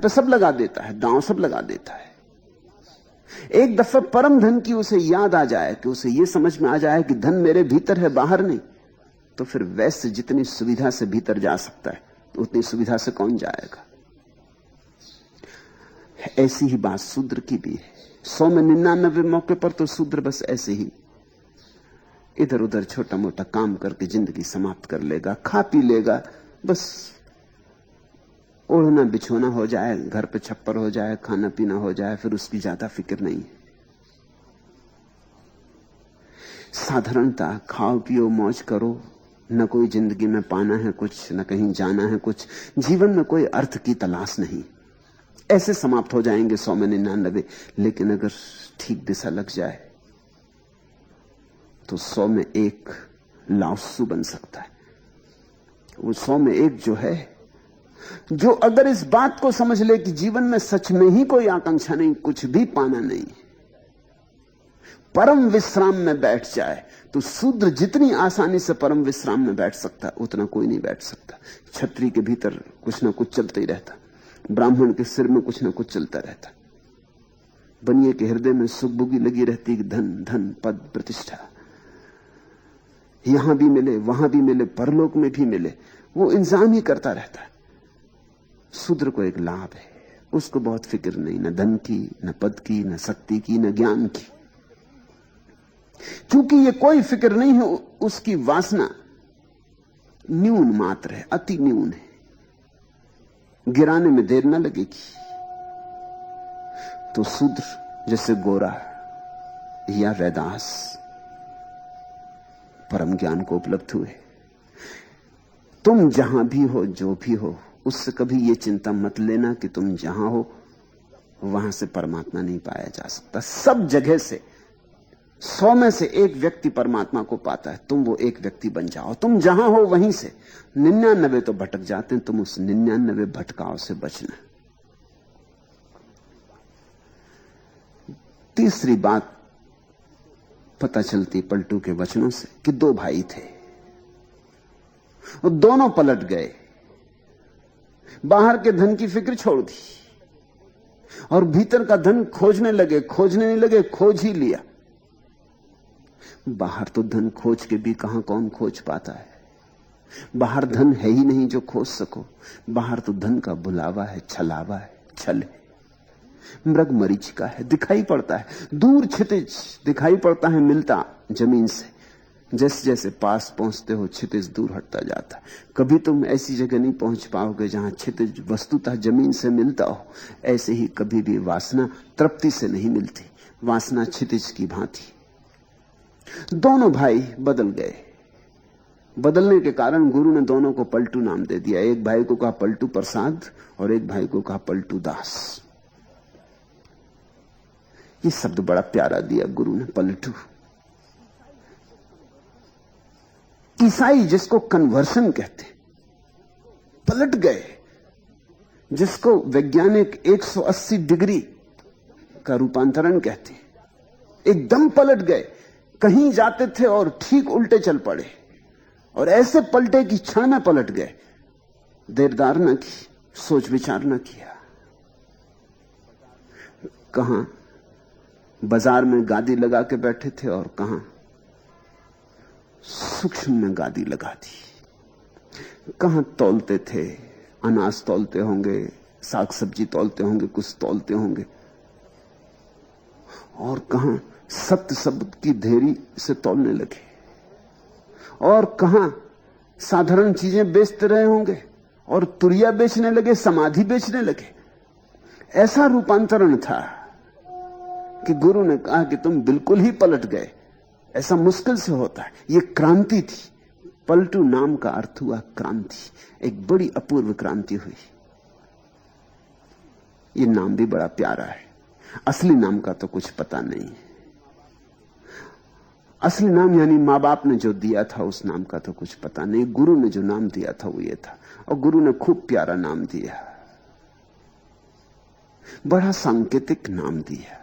पे सब लगा देता है, दांव सब लगा देता है। एक दफा परम धन की उसे याद आ जाए, कि उसे यह समझ में आ जाए कि धन मेरे भीतर है, बाहर नहीं, तो फिर वैसे जितनी सुविधा से भीतर जा सकता है उतनी सुविधा से कौन जाएगा। ऐसी ही बात शूद्र की भी है। 100 में 99 मौके पर तो शूद्र बस ऐसे ही इधर उधर छोटा मोटा काम करके जिंदगी समाप्त कर लेगा, खा पी लेगा, बस ओढ़ना बिछोना हो जाए, घर पे छप्पर हो जाए, खाना पीना हो जाए, फिर उसकी ज्यादा फिक्र नहीं। साधारणता, खाओ पियो मौज करो, न कोई जिंदगी में पाना है कुछ, न कहीं जाना है कुछ, जीवन में कोई अर्थ की तलाश नहीं। ऐसे समाप्त हो जाएंगे 100 में 99। लेकिन अगर ठीक दिशा लग जाए तो 100 में 1 लाओत्सु बन सकता है। वो 100 में 1 जो है, जो अगर इस बात को समझ ले कि जीवन में सच में ही कोई आकांक्षा नहीं, कुछ भी पाना नहीं, परम विश्राम में बैठ जाए, तो शूद्र जितनी आसानी से परम विश्राम में बैठ सकता है उतना कोई नहीं बैठ सकता। क्षत्रिय के भीतर कुछ ना कुछ चलता ही रहता, ब्राह्मण के सिर में कुछ ना कुछ चलता रहता, बनिए के हृदय में सुगबुगी लगी रहती कि धन धन पद प्रतिष्ठा यहां भी मिले, वहां भी मिले, परलोक में भी मिले, वो इंतजाम ही करता रहता है। शूद्र को एक लाभ है, उसको बहुत फिक्र नहीं, न धन की, न पद की, न शक्ति की, न ज्ञान की। क्योंकि ये कोई फिक्र नहीं है, उसकी वासना न्यून मात्र है, अति न्यून है, गिराने में देर न लगेगी। तो शूद्र जैसे गोरा या रैदास परम ज्ञान को उपलब्ध हुए। तुम जहां भी हो, जो भी हो, उससे कभी यह चिंता मत लेना कि तुम जहां हो वहां से परमात्मा नहीं पाया जा सकता। सब जगह से 100 में से 1 व्यक्ति परमात्मा को पाता है। तुम वो एक व्यक्ति बन जाओ, तुम जहां हो वहीं से। 99 तो भटक जाते हैं, तुम उस 99 भटकाव से बचना। तीसरी बात पता चलती पलटू के वचनों से कि 2 भाई थे और दोनों पलट गए, बाहर के धन की फिक्र छोड़ दी और भीतर का धन खोजने लगे। खोजने नहीं लगे, खोज ही लिया। बाहर तो धन खोज के भी कहां कौन खोज पाता है। बाहर धन है ही नहीं जो खोज सको। बाहर तो धन का बुलावा है, छलावा है, छल है, मृग मरीचिका है, दिखाई पड़ता है, दूर क्षितिज दिखाई पड़ता है, मिलता जमीन से। जैसे जैसे पास पहुंचते हो क्षितिज दूर हटता जाता है। कभी तुम ऐसी जगह नहीं पहुंच पाओगे जहां क्षितिज वस्तुतः जमीन से मिलता हो। ऐसे ही कभी भी वासना तृप्ति से नहीं मिलती, वासना क्षितिज की भांति। दोनों भाई बदल गए। बदलने के कारण गुरु ने दोनों को पलटू नाम दे दिया। एक भाई को कहा पलटू प्रसाद और एक भाई को कहा पलटू दास। ये शब्द बड़ा प्यारा दिया गुरु ने, पलटू। ईसाई जिसको कन्वर्शन कहते, पलट गए, जिसको वैज्ञानिक 180 डिग्री का रूपांतरण कहते, एकदम पलट गए। कहीं जाते थे और ठीक उल्टे चल पड़े, और ऐसे पलटे कि क्षण में पलट गए। देरदार न की, सोच विचार न किया। कहां बाजार में गादी लगा के बैठे थे और कहां सूक्ष्म में गादी लगा दी। कहां तौलते थे, अनाज तौलते होंगे, साग सब्जी तौलते होंगे, कुछ तौलते होंगे, और कहां सत्य शब्द की धेरी से तौलने लगे, और कहां साधारण चीजें बेचते रहे होंगे और तुरिया बेचने लगे, समाधि बेचने लगे। ऐसा रूपांतरण था कि गुरु ने कहा कि तुम बिल्कुल ही पलट गए। ऐसा मुश्किल से होता है। यह क्रांति थी। पलटू नाम का अर्थ हुआ क्रांति। एक बड़ी अपूर्व क्रांति हुई। यह नाम भी बड़ा प्यारा है। असली नाम का तो कुछ पता नहीं है। असली नाम यानी मां बाप ने जो दिया था उस नाम का तो कुछ पता नहीं। गुरु ने जो नाम दिया था वो ये था, और गुरु ने खूब प्यारा नाम दिया, बड़ा सांकेतिक नाम दिया।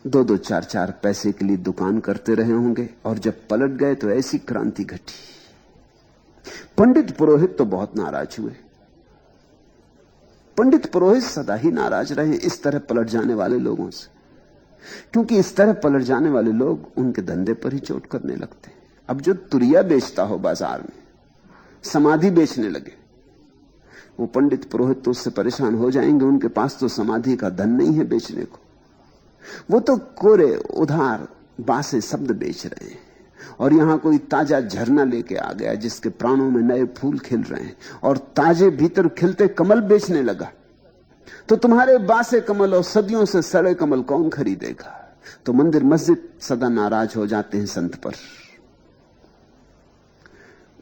दो दो चार चार पैसे के लिए दुकान करते रहे होंगे और जब पलट गए तो ऐसी क्रांति घटी। पंडित पुरोहित तो बहुत नाराज हुए। पंडित पुरोहित सदा ही नाराज रहे इस तरह पलट जाने वाले लोगों से, क्योंकि इस तरह पलट जाने वाले लोग उनके धंधे पर ही चोट करने लगते हैं। अब जो तुरिया बेचता हो बाजार में, समाधि बेचने लगे, वो पंडित पुरोहित तो उससे परेशान हो जाएंगे। उनके पास तो समाधि का धन नहीं है बेचने को। वो तो कोरे उधार बासे शब्द बेच रहे हैं, और यहां कोई ताजा झरना लेके आ गया जिसके प्राणों में नए फूल खिल रहे हैं और ताजे भीतर खिलते कमल बेचने लगा। तो तुम्हारे बासे कमल और सदियों से सड़े कमल कौन खरीदेगा? तो मंदिर मस्जिद सदा नाराज हो जाते हैं संत पर।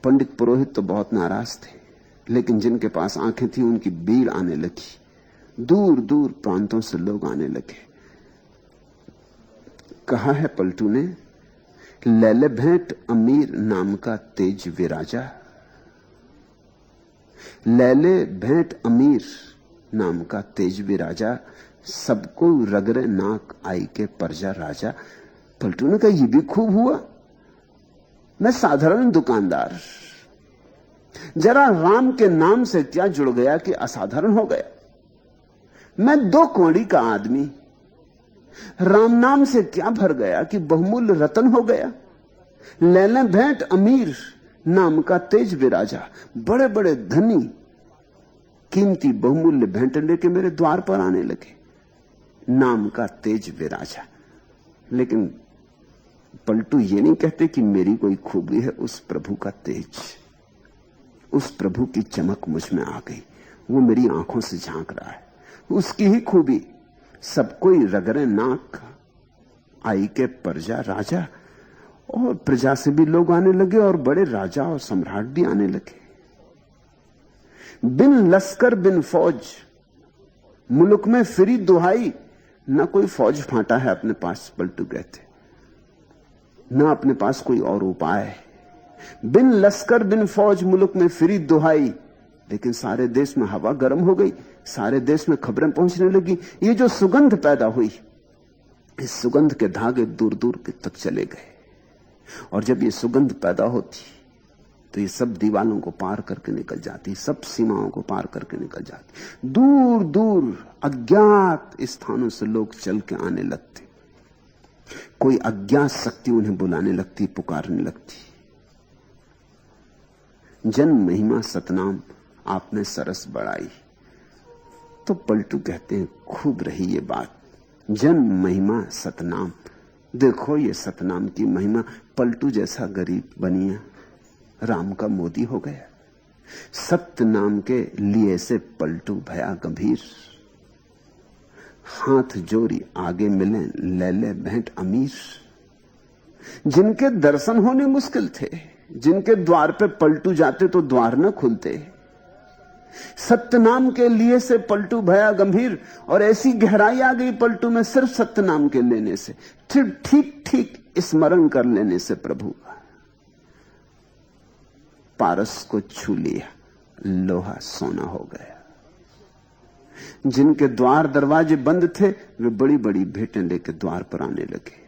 पंडित पुरोहित तो बहुत नाराज थे, लेकिन जिनके पास आंखें थी उनकी भीड़ आने लगी। दूर दूर प्रांतों से लोग आने लगे। कहा है पलटू ने, लैले भेंट अमीर नाम का तेज विराजा। लैले भेंट अमीर नाम का तेज विराजा, सबको रगरे नाक आई के परजा राजा। पलटू ने कहा, यह भी खूब हुआ। मैं साधारण दुकानदार, जरा राम के नाम से क्या जुड़ गया कि असाधारण हो गया। मैं 2 कौड़ी का आदमी, राम नाम से क्या भर गया कि बहुमूल्य रतन हो गया। लैले भेंट अमीर नाम का तेज विराजा, बड़े बड़े धनी कीमती बहुमूल्य भेंट लेके मेरे द्वार पर आने लगे। नाम का तेज विराजा। लेकिन पलटू ये नहीं कहते कि मेरी कोई खूबी है, उस प्रभु का तेज, उस प्रभु की चमक मुझ में आ गई। वो मेरी आंखों से झांक रहा है, उसकी ही खूबी। सब कोई रगरे नाक आई के प्रजा राजा, और प्रजा से भी लोग आने लगे और बड़े राजा और सम्राट भी आने लगे। बिन लश्कर बिन फौज मुल्क में फिरी दुहाई। ना कोई फौज फांटा है अपने पास, पलटू कहते, ना अपने पास कोई और उपाय है। बिन लश्कर बिन फौज मुल्क में फिरी दुहाई। लेकिन सारे देश में हवा गर्म हो गई, सारे देश में खबरें पहुंचने लगी। ये जो सुगंध पैदा हुई, इस सुगंध के धागे दूर दूर तक चले गए। और जब ये सुगंध पैदा होती तो ये सब दीवालों को पार करके निकल जाती, सब सीमाओं को पार करके निकल जाती। दूर दूर अज्ञात स्थानों से लोग चल के आने लगते। कोई अज्ञात शक्ति उन्हें बुलाने लगती, पुकारने लगती। जन महिमा सतनाम आपने सरस बढ़ाई। तो पलटू कहते हैं, खूब रही ये बात। जन महिमा सतनाम, देखो ये सतनाम की महिमा। पलटू जैसा गरीब बनिया राम का मोदी हो गया। सत्य नाम के लिए से पलटू भया गंभीर। हाथ जोड़ी आगे मिले लैले भेंट अमीर। जिनके दर्शन होने मुश्किल थे, जिनके द्वार पे पलटू जाते तो द्वार न खुलते, सत्य नाम के लिए से पलटू भया गंभीर। और ऐसी गहराई आ गई पलटू में सिर्फ सत्य नाम के लेने से, ठीक ठीक स्मरण कर लेने से। प्रभु पारस को छू लिया, लोहा सोना हो गया। जिनके द्वार दरवाजे बंद थे, वे बड़ी बड़ी भेंटें लेकर द्वार पर आने लगे।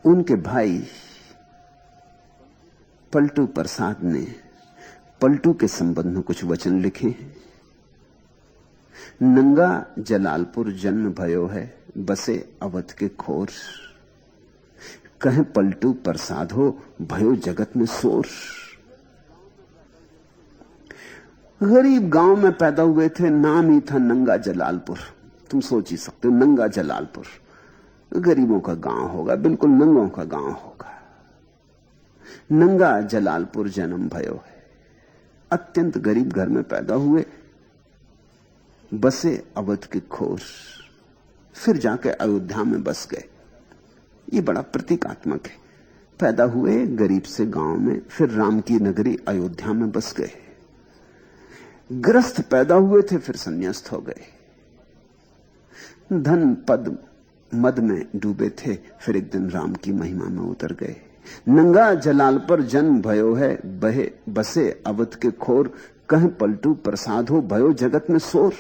उनके भाई पलटू प्रसाद ने पलटू के संबंध में कुछ वचन लिखे हैं। नंगा जलालपुर जन्म भयो है, बसे अवध के खोर। कहें पलटू प्रसाद हो, भयो जगत में शोर। गरीब गांव में पैदा हुए थे, नाम ही था नंगा जलालपुर। तुम सोच ही सकते हो, नंगा जलालपुर गरीबों का गांव होगा, बिल्कुल नंगों का गांव होगा। नंगा जलालपुर जन्म भयो है। अत्यंत गरीब घर में पैदा हुए, बसे अवध के खोर। फिर जाके अयोध्या में बस गए। ये बड़ा प्रतीकात्मक है। पैदा हुए गरीब से गांव में, फिर राम की नगरी अयोध्या में बस गए। ग्रस्त पैदा हुए थे, फिर संन्यास्त हो गए। धन पद मद में डूबे थे, फिर एक दिन राम की महिमा में उतर गए। नंगा जलाल पर जन्म भयो है, बहे बसे अवध के खोर। कहें पलटू प्रसाद हो, भयो जगत में शोर।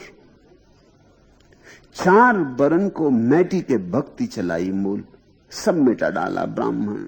4 बरन को मैटी के भक्ति चलाई मूल, सब मिटा डाला ब्राह्मण।